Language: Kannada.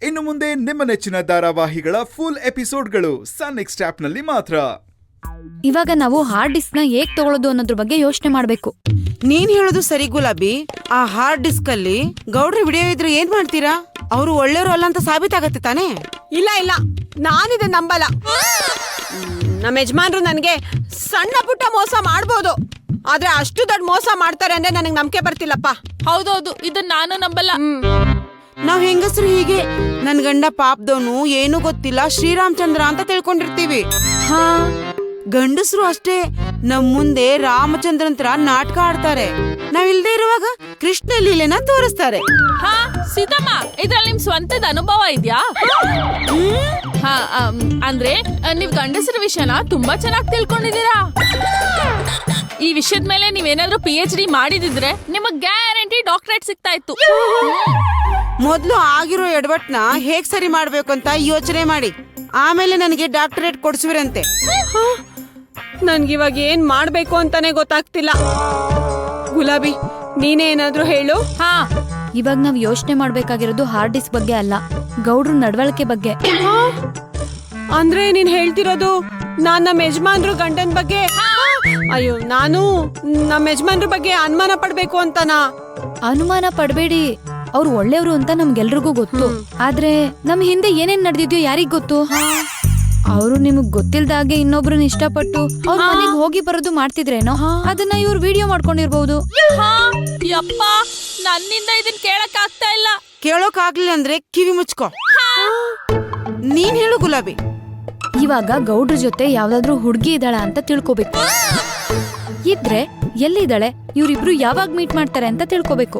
ಇನ್ನು ಮುಂದೆ ನಿಮ್ಮ ನೆಚ್ಚಿನ ಧಾರಾವಾಹಿಗಳ ಫುಲ್ ಎಪಿಸೋಡ್ಗಳು ಸನ್ ನೆಕ್ಸ್ಟ್ ಆಪ್ನಲ್ಲಿ ಮಾತ್ರ. ಇವಾಗ ನಾವು ಹಾರ್ಡ್ ಡಿಸ್ಕ್ ನ ಹೇಗ್ ತಗೊಳ್ಳೋದು ಅನ್ನೋದ್ರ ಬಗ್ಗೆ ಯೋಚನೆ ಮಾಡ್ಬೇಕು. ನೀನ್ ಹೇಳೋದು ಸರಿ ಗುಲಾಬಿ. ಆ ಹಾರ್ಡ್ ಡಿಸ್ಕ್ ಅಲ್ಲಿ ಗೌಡ್ರ ವಿಡಿಯೋ ಇದ್ರೆ ಏನ್ ಮಾಡ್ತೀರಾ? ಅವರು ಒಳ್ಳೆಯವರು ಅಲ್ಲ ಅಂತ ಸಾಬೀತಾಗತ್ತೆ ತಾನೇ? ಇಲ್ಲ ನಾನಿದೆ ನಂಬಲ್ಲ. ನಮ್ಮ ಯಜಮಾನ್ರು ನನ್ಗೆ ಸಣ್ಣ ಪುಟ್ಟ ಮೋಸ ಮಾಡ್ಬೋದು, ಆದ್ರೆ ಅಷ್ಟು ದೊಡ್ಡ ಮೋಸ ಮಾಡ್ತಾರೆ ಅಂದ್ರೆ ನನಗೆ ನಂಬಿಕೆ ಬರ್ತಿಲ್ಲಪ್ಪ. ಹೌದೌದು, ಇದನ್ನ ನಾನು ನಂಬಲ್ಲ. ನಾವ್ ಹೆಂಗಸ್ರು ಹೀಗೆ ನನ್ ಗಂಡ ಪಾಪದವನು ಏನು ಗೊತ್ತಿಲ್ಲ ಶ್ರೀರಾಮಚಂದ್ರ ಅಂತ ತಿಳ್ಕೊಂಡಿರ್ತೀವಿ. ಹಾ, ಗಂಡಸರು ಅಷ್ಟೇ ನಮ್ ಮುಂದೆ ರಾಮಚಂದ್ರಂತರ ನಾಟಕ ಆಡ್ತಾರೆ. ನಾವಿಲ್ದೇ ಇರುವಾಗ ಕೃಷ್ಣ ಲೀಲೆನ ತೋರಿಸ್ತಾರೆ. ಹಾ ಸೀತಮ್ಮ, ಇದ್ರಲ್ಲಿ ನಿಮ್ ಸ್ವಂತದ ಅನುಭವ ಇದ್ಯಾ? ಹಾ, ಅಂದ್ರೆ ನೀವ್ ಗಂಡಸರ ವಿಷಯನ ತುಂಬಾ ಚೆನ್ನಾಗಿ ತಿಳ್ಕೊಂಡಿದೀರಾ. ಈ ವಿಷಯದ ಮೇಲೆ ನೀವೇನಾದ್ರೂ PhD ಮಾಡಿದಿದ್ರೆ ನಿಮಗ್ ಗ್ಯಾರಂಟಿ ಡಾಕ್ಟರೇಟ್ ಸಿಗ್ತಾ ಇತ್ತು. ಮೊದ್ಲು ಆಗಿರೋ ಎಡವಟ್ನ ಹೇಗ್ ಸರಿ ಮಾಡ್ಬೇಕು ಅಂತ ಯೋಚನೆ ಮಾಡಿ, ಆಮೇಲೆ ನನಗೆ ಡಾಕ್ಟರೇಟ್ ಕೊಡ್ಸುವಿರಂತೆ. ನನ್ಗಿವಾಗ ಏನ್ ಮಾಡ್ಬೇಕು ಅಂತಾನೆ ಗೊತ್ತಾಗ್ತಿಲ್ಲ. ಗುಲಾಬಿ, ನೀನೇ ಏನಾದ್ರೂ ಹೇಳು. ಹಾ, ಇವಾಗ ನಾವ್ ಯೋಚನೆ ಮಾಡ್ಬೇಕಾಗಿರೋದು ಹಾರ್ಡ್ ಡಿಸ್ಕ್ ಬಗ್ಗೆ ಅಲ್ಲ, ಗೌಡ್ರ ನಡವಳಿಕೆ ಬಗ್ಗೆ. ಅಂದ್ರೆ ನೀನ್ ಹೇಳ್ತಿರೋದು ನಾನ್ ನಮ್ಮ ಯಜಮಾನ್ರು ಗಂಡನ್ ಬಗ್ಗೆ, ಅಯ್ಯೋ ನಾನು ನಮ್ಮ ಯಜಮಾನ್ರ ಬಗ್ಗೆ ಅನುಮಾನ ಪಡ್ಬೇಕು ಅಂತನಾ? ಅನುಮಾನ ಪಡ್ಬೇಡಿ, ಅವ್ರು ಒಳ್ಳೆಯವರು ಅಂತ ನಮ್ಗೆಲ್ರಿಗೂ ಗೊತ್ತು. ಆದ್ರೆ ನಮ್ ಹಿಂದೆ ಏನೇನ್ ನಡೆದಿದ್ಯೋ ಯಾರಿಗ್ ಗೊತ್ತು? ಅವರು ನಿಮಗ್ ಗೊತ್ತಿಲ್ದಾಗೆ ಇನ್ನೊಬ್ರನ್ನ ಇಷ್ಟಪಟ್ಟು ಅವ್ರ ಮನೆಗೆ ಹೋಗಿ ಬರೋದು ಮಾಡ್ತಿದ್ರೇನೋ, ಅದನ್ನ ಇವ್ರು ವಿಡಿಯೋ ಮಾಡ್ಕೊಂಡಿರ್ಬಹುದು. ಯಪ್ಪ, ನನ್ನಿಂದ ಇದನ್ ಕೇಳಕ್ ಆಗ್ತಾ ಇಲ್ಲ. ಕೇಳೋಕ್ ಆಗ್ಲಿಲ್ಲ ಅಂದ್ರೆ ಕಿವಿ ಮುಚ್ಕೋ. ನೀನ್ ಹೇಳು ಗುಲಾಬಿ. ಇವಾಗ ಗೌಡ್ರ ಜೊತೆ ಯಾವ್ದಾದ್ರು ಹುಡ್ಗಿ ಇದ್ದಾಳ ಅಂತ ತಿಳ್ಕೊಬೇಕು. ಇದ್ರೆ ಎಲ್ಲಿದ್ದಾಳೆ, ಇವ್ರಿಬ್ರು ಯಾವಾಗ ಮೀಟ್ ಮಾಡ್ತಾರೆ ಅಂತ ತಿಳ್ಕೊಬೇಕು.